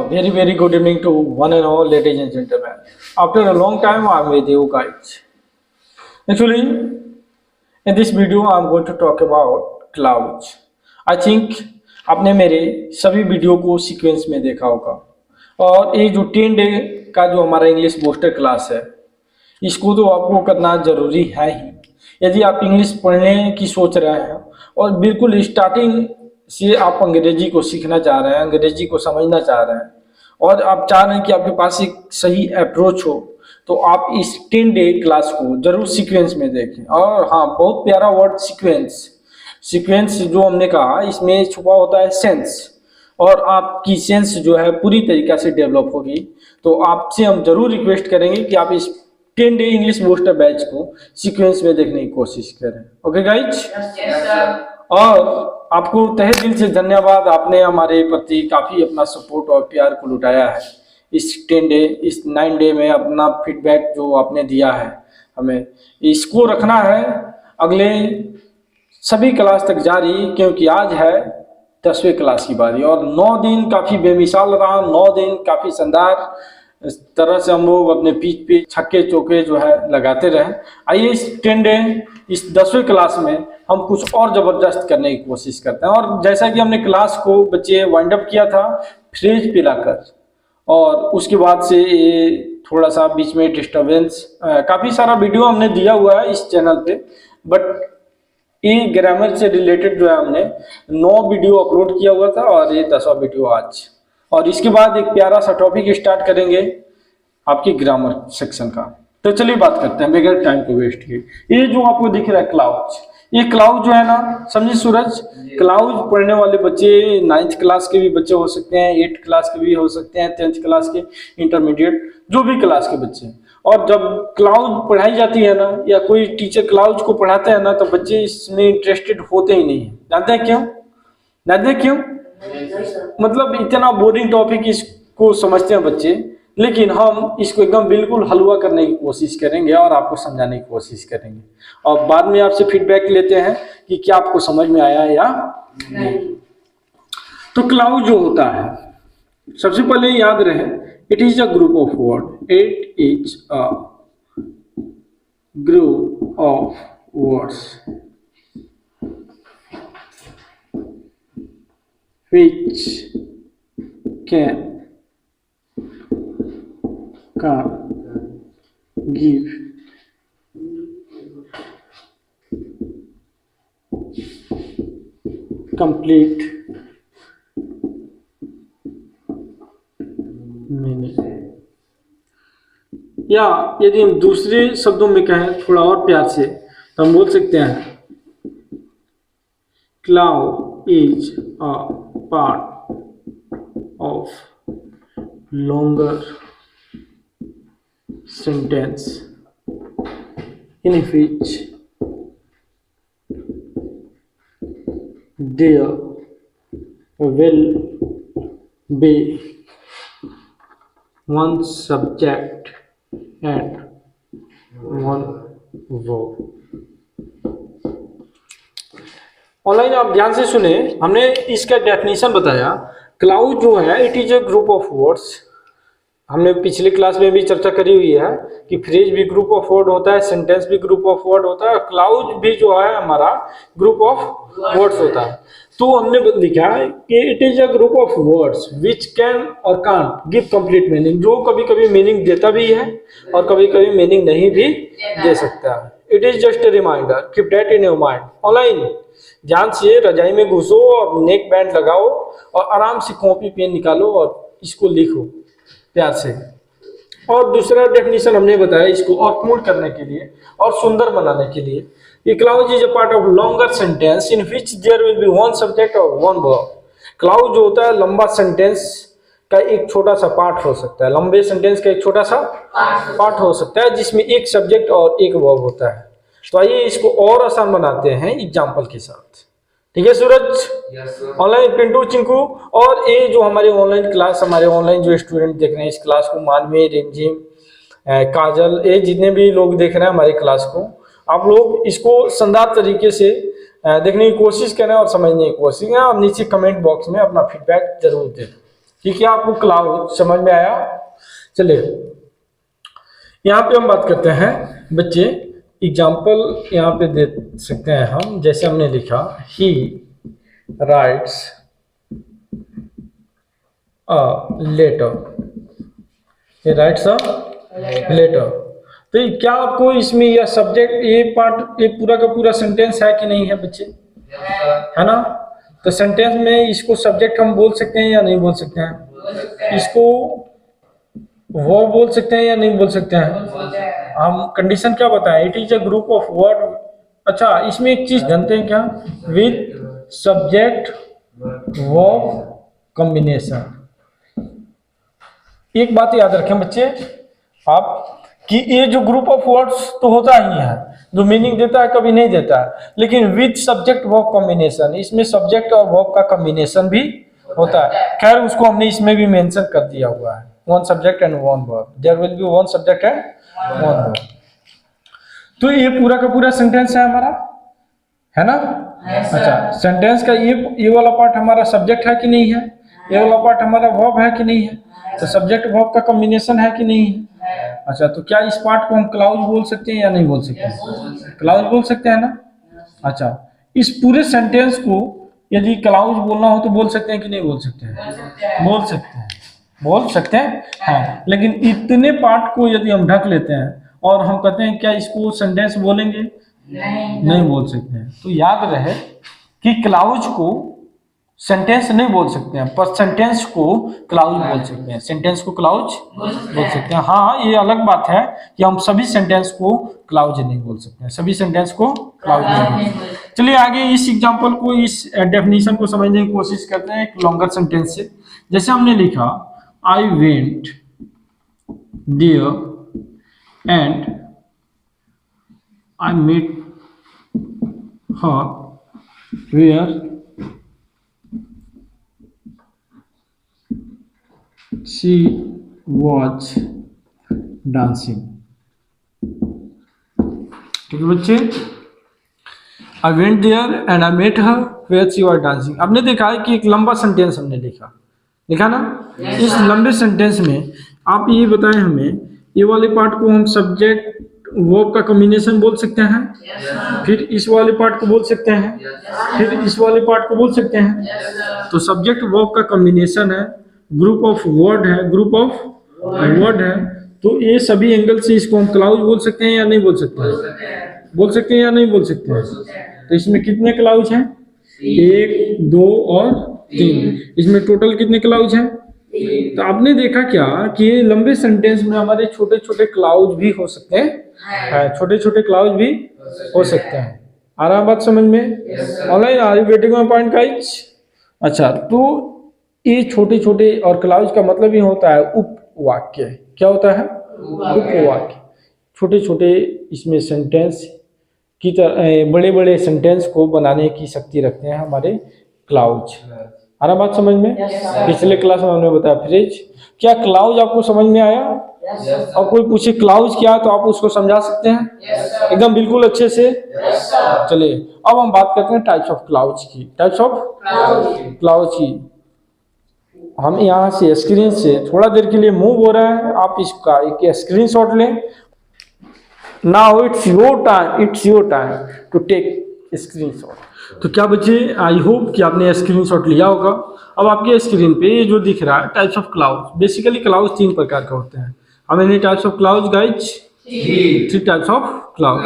very good evening to one and all, ladies and gentlemen. After a long time, I'm with you guys. Actually, in this video, I'm going to talk about clouds. I think आपने मेरे सभी video को sequence में देखा होगा और ये जो 10 डे का जो हमारा इंग्लिश बूस्टर क्लास है, इसको तो आपको करना ज़रूरी है ही। यदि आप इंग्लिश पढ़ने की सोच रहे हैं और बिल्कुल स्टार्टिंग से आप अंग्रेजी को सीखना चाह रहे हैं, अंग्रेजी को समझना चाह रहे हैं और आप चाह रहे हैं कि आपके पास एक सही अप्रोच हो, तो आप इस 10 डे क्लास को जरूर सीक्वेंस में देखें। और हाँ, बहुत प्यारा वर्ड सीक्वेंस जो हमने कहा, इसमें छुपा होता है सेंस, और आपकी सेंस जो है पूरी तरीक़ा से डेवलप होगी। तो आपसे हम जरूर रिक्वेस्ट करेंगे कि आप इस 10 डे इंग्लिश बूस्टर बैच को सीक्वेंस में देखने की कोशिश करें। ओके गाइज, और आपको तहे दिल से धन्यवाद, आपने हमारे प्रति काफ़ी अपना सपोर्ट और प्यार को लुटाया है। इस 10 डे, इस 9 डे में अपना फीडबैक जो आपने दिया है, हमें इसको रखना है अगले सभी क्लास तक जारी, क्योंकि आज है 10वीं क्लास की बारी और 9 दिन काफ़ी बेमिसाल रहा। 9 दिन काफ़ी शानदार इस तरह से हम लोग अपने पीठ पे छक्के चौके जो है लगाते रहे। आइए इस 10 डे, इस 10वीं क्लास में हम कुछ और ज़बरदस्त करने की कोशिश करते हैं। और जैसा कि हमने क्लास को बच्चे वाइंड अप किया था फ्रेज पिलाकर, और उसके बाद से ये थोड़ा सा बीच में डिस्टर्बेंस, काफ़ी सारा वीडियो हमने दिया हुआ है इस चैनल पे, बट ये ग्रामर से रिलेटेड जो है हमने 9 वीडियो अपलोड किया हुआ था और ये 10वां वीडियो आज। और इसके बाद एक प्यारा सा टॉपिक स्टार्ट करेंगे आपकी ग्रामर सेक्शन का। तो चलिए बात करते हैं बगैर टाइम को वेस्ट किए। ये जो आपको दिख रहा है क्लाउड, ये क्लाउड जो है ना, समझिए सूरज, क्लाउड पढ़ने वाले बच्चे 9th क्लास के भी बच्चे हो सकते हैं, 8th क्लास के भी हो सकते हैं, 10th क्लास के, इंटरमीडिएट, जो भी क्लास के बच्चे। और जब क्लाउड पढ़ाई जाती है ना, या कोई टीचर क्लाउड को पढ़ाते हैं ना, तो बच्चे इसमें इंटरेस्टेड होते ही नहीं है। जानते हैं क्यों? जानते हैं क्यों? मतलब इतना बोरिंग टॉपिक इसको समझते हैं बच्चे, लेकिन हम इसको एकदम बिल्कुल हलवा करने की कोशिश करेंगे और आपको समझाने की कोशिश करेंगे, और बाद में आपसे फीडबैक लेते हैं कि क्या आपको समझ में आया या नहीं। तो क्लाउड जो होता है, सबसे पहले याद रहे, it is a group of word, it is a group of words which can give complete meaning, या यदि हम दूसरे शब्दों में कहें थोड़ा और प्यार से, तो हम बोल सकते हैं cloud is a part of longer sentence in which there will be one subject and one verb। Online आप ध्यान से सुने, हमने इसका डेफिनेशन बताया। क्लाउड जो है, it is a group of words. हमने पिछले क्लास में भी चर्चा करी हुई है कि फ्रेज भी ग्रुप ऑफ वर्ड होता है, सेंटेंस भी ग्रुप ऑफ वर्ड होता है, क्लाउड भी जो है हमारा ग्रुप ऑफ वर्ड्स होता है। तो हमने लिखा है कि it is a group of words which can और कांट गिव कंप्लीट मीनिंग, जो कभी कभी मीनिंग देता भी है और कभी कभी मीनिंग नहीं भी दे सकता है। It is just a reminder, keep that in your mind. Online ध्यान से रजाई में घुसो और नेक बैंड लगाओ और आराम से कॉपी पेन निकालो और इसको लिखो प्यार से। और दूसरा डेफिनेशन हमने बताया इसको और पूर्ण करने के लिए और सुंदर बनाने के लिए, ये clause is a part of longer sentence in which there will be one subject और वन वर्ब। क्लाउड जो होता है लंबा सेंटेंस का एक छोटा सा पार्ट हो सकता है, लंबे सेंटेंस का एक छोटा सा पार्ट हो सकता है जिसमें एक सब्जेक्ट और एक वर्ब होता है। तो आइए इसको और आसान बनाते हैं एग्जाम्पल के साथ। ठीक है सूरज, ऑनलाइन पिंटू चिंकू, और ये जो हमारे ऑनलाइन क्लास, हमारे ऑनलाइन जो स्टूडेंट देख रहे हैं इस क्लास को, मानवी, रिमझिम, काजल, ये जितने भी लोग देख रहे हैं हमारे क्लास को, आप लोग इसको शानदार तरीके से देखने की कोशिश करें और समझने की कोशिश करें, और नीचे कमेंट बॉक्स में अपना फीडबैक जरूर दें। ठीक है, आपको क्लाउड समझ में आया। चलिए यहाँ पे हम बात करते हैं बच्चे, एग्जाम्पल यहाँ पे दे सकते हैं हम। जैसे हमने लिखा he writes a letter, he writes a letter. तो क्या आपको इसमें यह सब्जेक्ट, ये पार्ट, ये पूरा का पूरा सेंटेंस है कि नहीं है बच्चे, है ना। तो सेंटेंस में इसको सब्जेक्ट हम बोल सकते हैं या नहीं बोल सकते हैं, इसको वो बोल सकते हैं या नहीं बोल सकते हैं। हम कंडीशन क्या बताएं, it is a group of word. अच्छा, इसमें एक चीज जानते हैं क्या, विद सब्जेक्ट वर्ब कॉम्बिनेशन। एक बात याद रखें बच्चे आप, कि ये जो ग्रुप ऑफ वर्ड्स तो होता ही है, जो मीनिंग देता है कभी नहीं देता है, लेकिन विद सब्जेक्ट वर्ब कॉम्बिनेशन, इसमें सब्जेक्ट और वर्ब का कॉम्बिनेशन भी होता है। खैर उसको हमने इसमें भी मेंशन कर दिया हुआ है, one subject and one verb, there will be one subject and one verb. तो ये पूरा का पूरा सेंटेंस है हमारा, है ना। अच्छा, सेंटेंस का ये वाला पार्ट हमारा सब्जेक्ट है कि नहीं है, ये वाला पार्ट हमारा वर्ब है कि नहीं है, तो सब्जेक्ट वर्ब का कॉम्बिनेशन है कि नहीं है। अच्छा, तो क्या इस पार्ट को हम क्लाउज बोल सकते हैं या नहीं बोल सकते हैं, क्लाउज बोल सकते हैं ना। अच्छा, इस पूरे सेंटेंस को यदि क्लाउज बोलना हो तो बोल सकते हैं कि नहीं बोल सकते हैं, बोल सकते हैं, बोल सकते हैं हाँ। लेकिन इतने पार्ट को यदि हम ढक लेते हैं और हम कहते हैं क्या इसको सेंटेंस बोलेंगे, नहीं बोल सकते हैं। तो याद रहे कि क्लाउज को सेंटेंस नहीं बोल सकते हैं, पर सेंटेंस को क्लाउज बोल सकते हैं, सेंटेंस को क्लाउज बोल सकते हैं। हाँ, ये अलग बात है कि हम सभी सेंटेंस को क्लाउज नहीं बोल सकते हैं, सभी सेंटेंस को क्लाउज नहीं बोल सकते। चलिए आगे इस एग्जांपल को, इस डेफिनेशन को समझने की कोशिश करते हैं एक लॉन्गर सेंटेंस से। जैसे हमने लिखा I went there and I met her where she was dancing। ठीक है बच्चे, I went there and I met her where she was dancing। आपने देखा है कि एक लंबा सेंटेंस हमने लिखा ना। इस लंबे सेंटेंस में आप ये बताएं हमें, ये वाले पार्ट को हम सब्जेक्ट वर्ब का कॉम्बिनेशन बोल सकते हैं, फिर इस वाले पार्ट को बोल सकते हैं, फिर इस वाले पार्ट को बोल सकते हैं। तो सब्जेक्ट वर्ब का कॉम्बिनेशन है, ग्रुप ऑफ वर्ड है, ग्रुप ऑफ वर्ड है। तो ये सभी एंगल से इसको हम क्लाउज बोल सकते हैं या नहीं बोल सकते हैं, बोल सकते हैं या नहीं बोल सकते हैं। तो इसमें कितने क्लाउज हैं, 1 2 और 3, इसमें टोटल कितने क्लाउज हैं। तो आपने देखा क्या कि लंबे सेंटेंस में हमारे छोटे छोटे क्लाउज भी हो सकते हैं, छोटे छोटे क्लाउज भी हो सकते हैं। आ रहा बात समझ में, ऑनलाइन आ रही बेटे को पॉइंट गाइस। अच्छा, तो ये छोटे छोटे और क्लाउज का मतलब ही होता है उपवाक्य। क्या होता है, उपवाक्य। छोटे छोटे इसमें सेंटेंस की तरह बड़े बड़े सेंटेंस को बनाने की शक्ति रखते हैं हमारे क्लाउज। आ रहा बात समझ में। पिछले क्लास में हमने बताया फ्रेज। क्या क्लाउज आपको समझ में आया? और कोई पूछे क्लाउज क्या तो आप उसको समझा सकते हैं एकदम बिल्कुल अच्छे से। चलिए अब हम बात करते हैं टाइप्स ऑफ क्लाउज की। टाइप्स ऑफ क्लाउज की हम यहाँ से स्क्रीन से थोड़ा देर के लिए मूव हो रहा है, आप इसका एक स्क्रीनशॉट लें। Now it's your time to take screenshot. तो क्या बच्चे, आई होप कि आपने स्क्रीनशॉट लिया होगा। अब आपके स्क्रीन पे ये जो दिख रहा है types of clause. Basically clause 3 प्रकार का होते हैं। How many types of clause guys? 3 types of clause.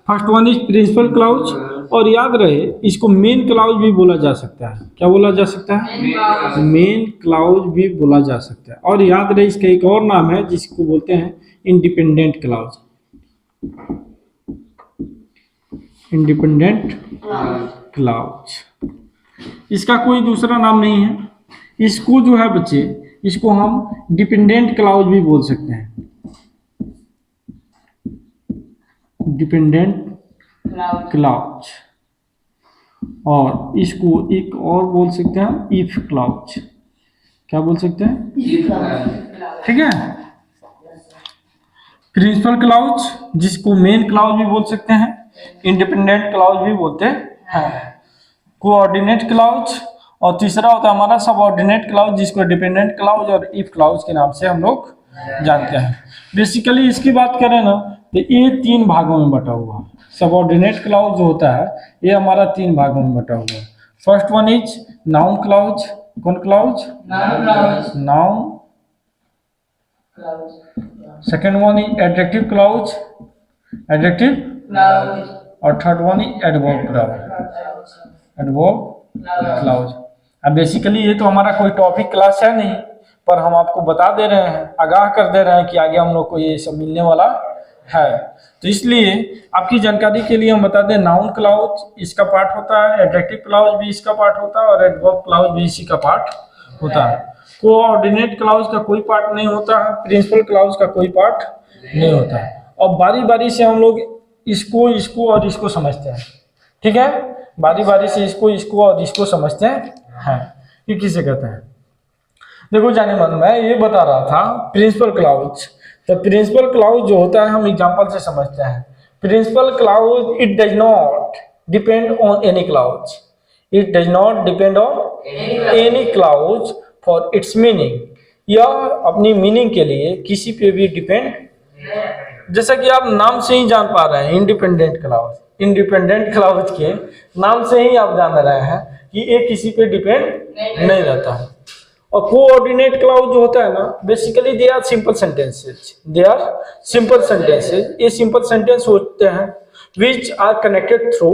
First one is principal clause, और याद रहे इसको मेन क्लाउड भी बोला जा सकता है। क्या बोला जा सकता है? मेन क्लाउड भी बोला जा सकता है। और याद रहे इसका एक और नाम है जिसको बोलते हैं इंडिपेंडेंट क्लाउड। इंडिपेंडेंट क्लाउड, इसका कोई दूसरा नाम नहीं है। इसको जो है बच्चे, इसको हम डिपेंडेंट क्लाउड भी बोल सकते हैं। डिपेंडेंट क्लाउड, और इसको एक और बोल सकते हैं इफ क्लाउड। क्या बोल सकते हैं? ठीक है। प्रिंसिपल क्लाउड जिसको मेन क्लाउड भी बोल सकते हैं, इंडिपेंडेंट क्लाउड भी बोलते हैं, कोऑर्डिनेट क्लाउड और तीसरा होता है हमारा सबऑर्डिनेट क्लाउज, जिसको डिपेंडेंट क्लाउज और इफ क्लाउज के नाम से हम लोग जानते हैं। बेसिकली इसकी बात करें ना तो ये 3 भागों में बटा हुआ है। सबऑर्डिनेट क्लाउज जो होता है ये हमारा 3 भागों में बटा हुआ है। First one is noun clause. कौन clause? Noun. Second one is adjective clause, adjective clause. और third one is adverb clause, adverb clause. अब बेसिकली ये तो हमारा कोई टॉपिक क्लास है नहीं, पर हम आपको बता दे रहे हैं, आगाह कर दे रहे हैं कि आगे हम लोग को ये सब मिलने वाला है। तो इसलिए आपकी जानकारी के लिए हम बता दें, नाउन क्लाउज इसका पार्ट होता है, एडजेक्टिव क्लाउज भी इसका पार्ट होता है और एडवर्ब क्लाउज भी इसी का पार्ट होता है। कोऑर्डिनेट क्लाउज का कोई पार्ट नहीं होता है, प्रिंसिपल क्लाउज का कोई पार्ट नहीं होता है। और बारी बारी से हम लोग इसको और इसको समझते हैं, ठीक है? बारी बारी से इसको और इसको समझते हैं। ये किसे कहते हैं? देखो जाने मन, मैं ये बता रहा था प्रिंसिपल क्लाउज। तो प्रिंसिपल क्लाउज जो होता है हम एग्जांपल से समझते हैं। Principal clause it does not depend on any clause, it does not depend on any clause for its meaning. यह अपनी मीनिंग के लिए किसी पे भी डिपेंड, जैसा कि आप नाम से ही जान पा रहे हैं इंडिपेंडेंट क्लाउज, इंडिपेंडेंट क्लाउज के नाम से ही आप जान रहे हैं कि ये किसी पे डिपेंड नहीं रहता है। और कोऑर्डिनेट क्लाउज जो होता है ना, basically they are simple sentences, they are simple sentences. ये सिंपल सेंटेंस होते हैं which are connected through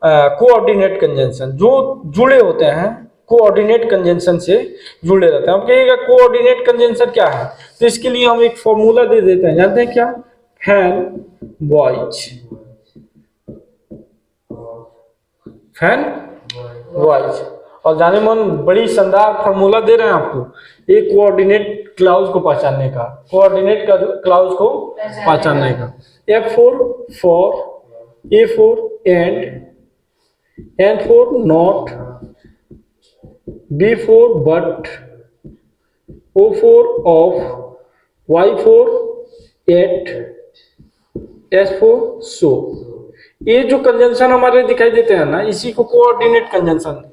coordinate conjunction, जो जुड़े होते हैं कोऑर्डिनेट कंजंक्शन से जुड़े रहते हैं। हम कहिएगा कोऑर्डिनेट कंजंक्शन क्या है, तो इसके लिए हम एक फॉर्मूला दे देते हैं, जानते हैं क्या? Fan boys. और जाने मन बड़ी शानदार फॉर्मूला दे रहे हैं आपको एक कोऑर्डिनेट क्लाउज को पहचानने का, कोऑर्डिनेट क्लाउज को पहचानने का। F4 A4 and, N4 not, B4 but, O4 of, Y4 at, S4 so। ये जो कंजंक्शन हमारे दिखाई देते हैं ना, इसी को कोऑर्डिनेट कंजंक्शन।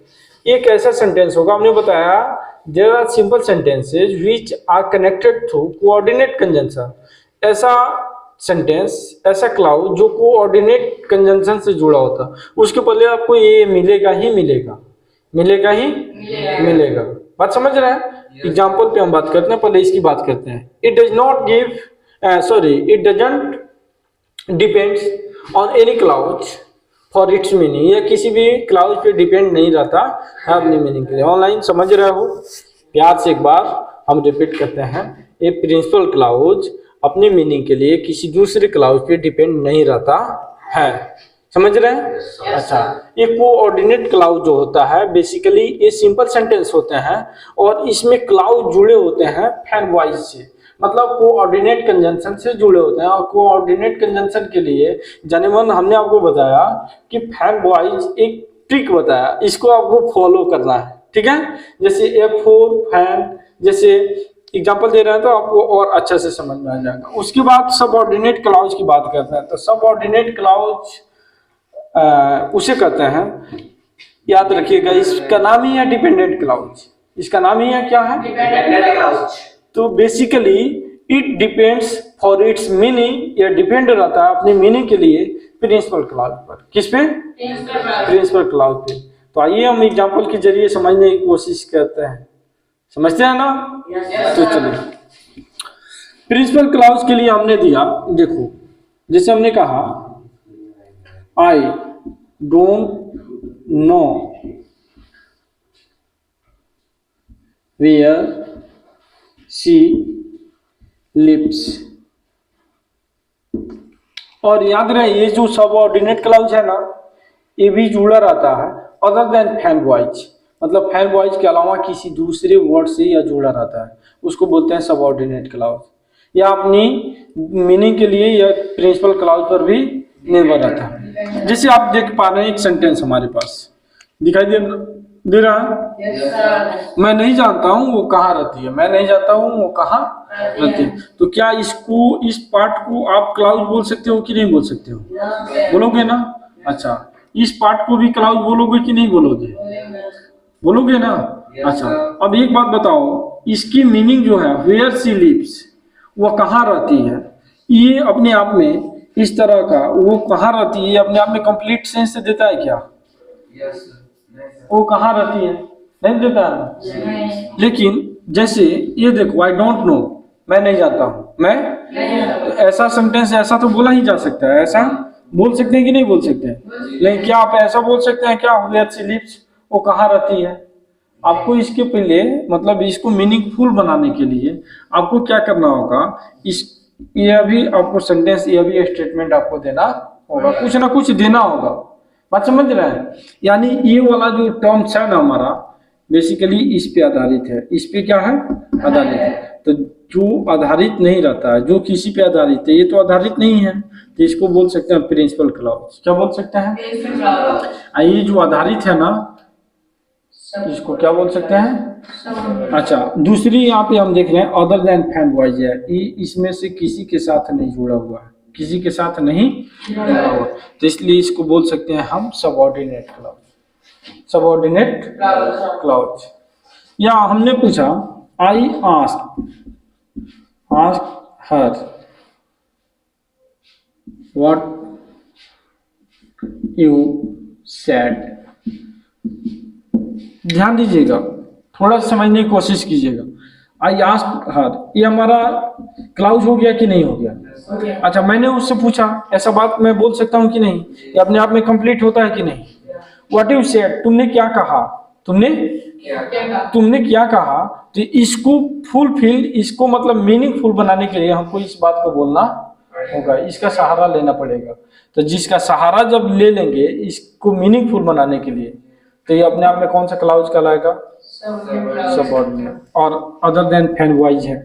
एक ऐसा सेंटेंस होगा, हमने बताया there are simple sentences which are connected through coordinate conjunction. ऐसा सेंटेंस, ऐसा क्लाउज जो कोऑर्डिनेट कंजंक्शन से जुड़ा होता, उसके पहले आपको ये मिलेगा ही मिलेगा। बात समझ रहे हैं? एग्जाम्पल पे हम बात करते हैं, पहले इसकी बात करते हैं। It doesn't depends on any clause for its meaning. यह किसी भी क्लाउज पे डिपेंड नहीं रहता है अपनी मीनिंग के लिए। ऑनलाइन समझ रहे हो? प्यार से एक बार हम रिपीट करते हैं, ये प्रिंसिपल क्लाउज अपनी मीनिंग के लिए किसी दूसरे क्लाउज पे डिपेंड नहीं रहता है। समझ रहे हैं? अच्छा, ये कोऑर्डिनेट क्लाउज जो होता है बेसिकली ये सिंपल सेंटेंस होते हैं और इसमें क्लाउज जुड़े होते हैं फैन वॉइस से, मतलब कोऑर्डिनेट कंजंक्शन से जुड़े होते हैं। और कोऑर्डिनेट कंजंक्शन के लिए जाने मन हमने आपको बताया कि फैन वॉइस एक ट्रिक बताया, इसको आपको फॉलो करना है, ठीक है? जैसे F4 फैन, जैसे एग्जांपल दे रहे हैं तो आपको और अच्छा से समझ में आ जाएगा। उसके बाद सबऑर्डिनेट क्लाउज की बात करते हैं। तो सबऑर्डिनेट क्लाउज उसे कहते हैं, याद रखिएगा, इसका नाम ही है डिपेंडेंट क्लाउज। इसका नाम ही है क्या है? Dependent clause. तो basically it depends for its meaning, या डिपेंड रहता है अपनी मीनिंग के लिए प्रिंसिपल क्लाउज पर। किस पे? प्रिंसिपल क्लाउज पे। तो आइए हम एग्जांपल के जरिए समझने की कोशिश करते हैं। समझते हैं ना? तो चलिए, प्रिंसिपल क्लाउज के लिए हमने दिया, देखो जैसे हमने कहा I don't know where she lives. और याद रहे ये जो सबऑर्डिनेट क्लाउज है ना, ये भी जुड़ा रहता है अदर देन फैन वॉइस, मतलब फैन वॉइस के अलावा किसी दूसरे वर्ड से या जुड़ा रहता है, उसको बोलते हैं सबऑर्डिनेट क्लाउज। या अपनी मीनिंग के लिए या प्रिंसिपल क्लाउज पर भी निर्भर रहता है। जैसे आप देख पा रहे हैं एक सेंटेंस हमारे पास दिखाई दे रहा है, मैं नहीं जानता हूँ वो कहाँ रहती है, मैं नहीं जानता हूँ वो कहाँ रहती है। तो क्या इसको, इस पार्ट को आप क्लाउज बोल सकते हो कि नहीं बोल सकते हो? बोलोगे ना? अच्छा, इस पार्ट को भी क्लाउज बोलोगे कि नहीं बोलोगे? बोलोगे ना? अच्छा, अब एक बात बताओ, इसकी मीनिंग जो है वेयर सी लिव्स, वो कहाँ रहती है, ये अपने आप में इस तरह का वो कहाँ रहती है, ये अपने आप में कंप्लीट सेंस देता है क्या? वो कहाँ रहती है? नहीं देता है। लेकिन जैसे ये देखो, आई डोंट नो, मैं नहीं जानता हूँ, मैं तो ऐसा सेंटेंस ऐसा तो बोला ही जा सकता है, ऐसा बोल सकते हैं कि नहीं बोल सकते हैं? लेकिन क्या आप ऐसा बोल सकते हैं क्या, वेयर सी लिव्स, वो कहाँ रहती है? आपको इसके पहले मतलब इसको मीनिंगफुल बनाने के लिए आपको क्या करना होगा, इस ये भी आपको सेंटेंस, ये भी स्टेटमेंट आपको देना होगा, कुछ ना कुछ देना होगा। बात समझ रहे हैं? यानी ये वाला जो टर्म्स है ना हमारा, बेसिकली इस पे आधारित है। इस पे क्या है? आधारित है। तो जो आधारित नहीं रहता है, जो किसी पे आधारित है, ये तो आधारित नहीं है, तो इसको बोल सकते हैं प्रिंसिपल क्लॉज। क्या बोल सकते हैं? ये जो आधारित है ना, इसको क्या बोल सकते हैं? अच्छा, दूसरी यहाँ पे हम देख रहे हैं अदर देन फैन वाइज है, ये इसमें से किसी के साथ नहीं जुड़ा हुआ है, किसी के साथ नहीं जुड़ा हुआ, तो इसलिए इसको बोल सकते हैं हम सबऑर्डिनेट क्लॉज। Subordinate clause. या हमने पूछा I ask her what you said. ध्यान दीजिएगा, थोड़ा समझने की कोशिश कीजिएगा। आई आस्क्ड हर, ये हमारा क्लाउज हो गया कि नहीं हो गया? अच्छा, मैंने उससे पूछा, ऐसा बात मैं बोल सकता हूँ कि नहीं? ये अपने आप में कंप्लीट होता है कि नहीं? व्हाट यू सेड, तुमने क्या कहा, तुमने क्या कहा, तो इसको फुलफिल, इसको मतलब मीनिंगफुल बनाने के लिए हमको इस बात को बोलना होगा, इसका सहारा लेना पड़ेगा। तो जिसका सहारा जब ले लेंगे इसको मीनिंगफुल बनाने के लिए, तो ये अपने आप में कौन सा क्लाउज कहलाएगा? सबऑर्डिनेट। और अदर देन फैन वाइज है,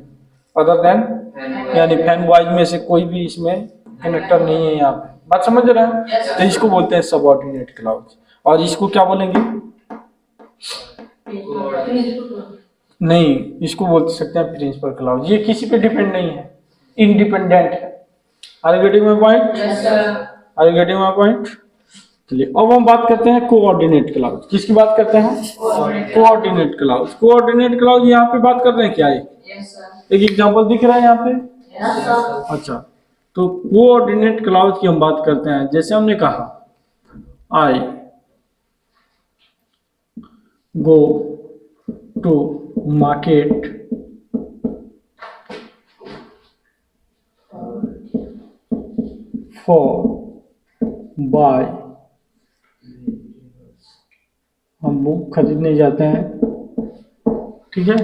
अदर देन यानी फैन वाइज में से कोई भी इसमें कनेक्टर नहीं है यहाँ पे। बात समझ रहे हैं? तो इसको बोलते हैं सबऑर्डिनेट क्लाउज। और इसको क्या बोलेंगे? नहीं, इसको बोल सकते हैं प्रिंसिपल क्लाउज। ये किसी पे डिपेंड नहीं है, इंडिपेंडेंट है। Are you getting my point? Are you getting my point? चलिए अब हम बात करते हैं कोऑर्डिनेट क्लाउज। किसकी बात करते हैं? Coordinate clause. कोऑर्डिनेट क्लाउज यहाँ पे बात कर रहे हैं क्या? एक एग्जांपल दिख रहा है यहाँ पे? अच्छा, तो कोऑर्डिनेट क्लाउज की हम बात करते हैं। जैसे हमने कहा I go to market for buy, हम बुक खरीदने जाते हैं, ठीक है?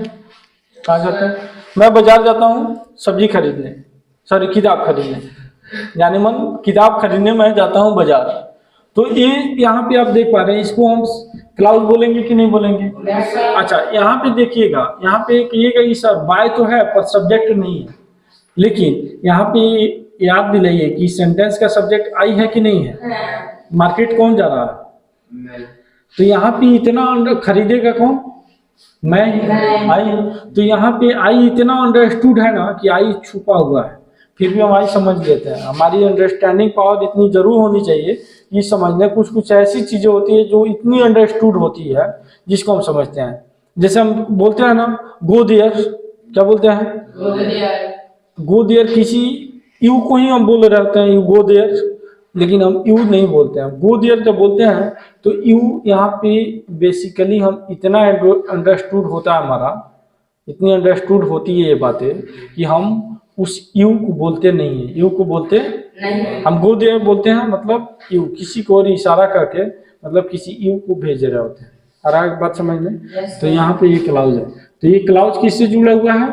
कहाँ जाते हैं? मैं बाजार जाता हूँ सब्जी खरीदने, सॉरी किताब खरीदने, यानी मन किताब खरीदने मैं जाता हूँ बाजार। तो ये यहाँ पे आप देख पा रहे हैं, इसको हम क्लाउज बोलेंगे कि नहीं बोलेंगे? अच्छा, यहाँ पे देखिएगा, यहाँ पे ये कही सर बाय तो है पर सब्जेक्ट नहीं है, लेकिन यहाँ पे याद दिलाइए कि सेंटेंस का सब्जेक्ट आई है कि नहीं है? मार्केट कौन जा रहा है? तो यहाँ पे इतना खरीदेगा कौन? मैं ही, आई। तो यहाँ पे आई इतना अंडरस्टूड है ना कि आई छुपा हुआ है, फिर भी हम आई समझ लेते हैं। हमारी अंडरस्टैंडिंग पावर इतनी जरूर होनी चाहिए कि समझने, कुछ ऐसी चीजें होती है जो इतनी अंडरस्टूड होती है जिसको हम समझते हैं। जैसे हम बोलते हैं ना गो देयर, क्या बोलते हैं? गो देयर, किसी यू को ही हम बोल रहे होते हैं, यू गो देयर, लेकिन हम यू नहीं बोलते हैं। गो देयर जब बोलते हैं तो यू यहाँ पे बेसिकली हम इतना अंडरस्टूड होता है हमारा, इतनी अंडरस्टूड होती है ये बातें कि हम उस यू को बोलते नहीं है, यू को बोलते नहीं, हम गो देयर बोलते हैं, मतलब यू किसी को और इशारा करके मतलब किसी यू को भेज रहे होते हैं। आ रहा है बात समझ में? तो यहाँ पे ये क्लाउज है, तो ये क्लाउज किससे जुड़ा हुआ है?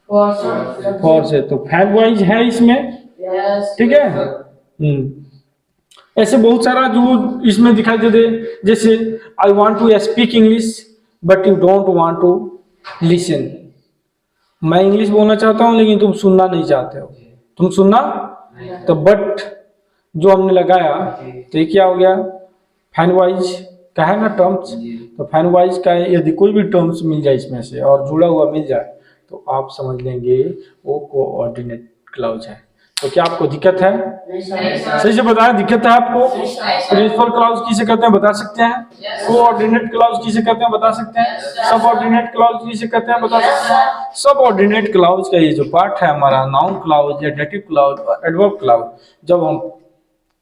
फॉर से। तो फैन वाइज है इसमें, ठीक है? ऐसे बहुत सारा जो इसमें दिखाई देते, जैसे I want to speak English but you don't want to listen. मैं इंग्लिश बोलना चाहता हूं लेकिन तुम सुनना नहीं चाहते हो, तुम सुनना। तो बट जो हमने लगाया तो ये क्या हो गया? फैन वाइज का है ना टर्म्स। तो फैन वाइज का यदि कोई भी टर्म्स मिल जाए इसमें से और जुड़ा हुआ मिल जाए तो आप समझ लेंगे वो कोऑर्डिनेट क्लाउज है। तो क्या आपको दिक्कत है? सही से बताएं, दिक्कत है आपको? प्रिंसिपल क्लॉज किसे कहते हैं बता सकते हैं? कोऑर्डिनेट क्लॉज किसे कहते हैं बता सकते हैं? सबऑर्डिनेट क्लॉज किसे कहते हैं बता सकते हैं? सबऑर्डिनेट क्लॉज का ये जो पार्ट है हमारा, नाउन क्लॉज, एडजेक्टिव क्लॉज और एडवर्ब क्लॉज, जब हम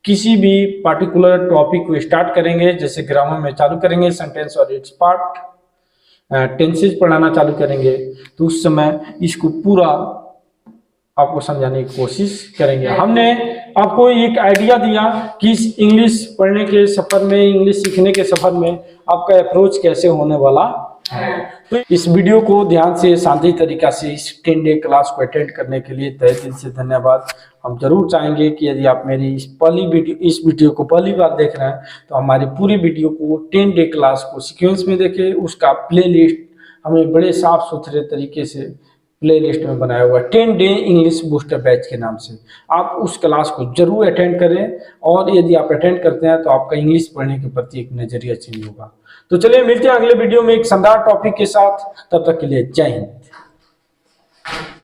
किसी भी पार्टिकुलर टॉपिक को स्टार्ट करेंगे, जैसे ग्रामर में चालू करेंगे सेंटेंस और इट्स पार्ट, टेंसेज पढ़ाना चालू करेंगे, तो उस समय इसको पूरा आपको समझाने की कोशिश करेंगे। हमने आपको एक आइडिया दिया कि इस इंग्लिश पढ़ने के सफर में, इंग्लिश सीखने के सफर में आपका अप्रोच कैसे होने वाला है। तो इस वीडियो को ध्यान से, शांति तरीका से इस 10 डे क्लास को अटेंड करने के लिए तहे दिल से धन्यवाद। हम जरूर चाहेंगे कि यदि आप मेरी इस वीडियो को पहली बार देख रहे हैं तो हमारी पूरी वीडियो को 10 डे क्लास को सीक्वेंस में देखें। उसका प्लेलिस्ट हमें बड़े साफ सुथरे तरीके से प्लेलिस्ट में बनाया हुआ है, 10 डे इंग्लिश बूस्टर बैच के नाम से। आप उस क्लास को जरूर अटेंड करें, और यदि आप अटेंड करते हैं तो आपका इंग्लिश पढ़ने के प्रति एक नजरिया चेंज होगा। तो चलिए मिलते हैं अगले वीडियो में एक शानदार टॉपिक के साथ, तब तक के लिए जय हिंद।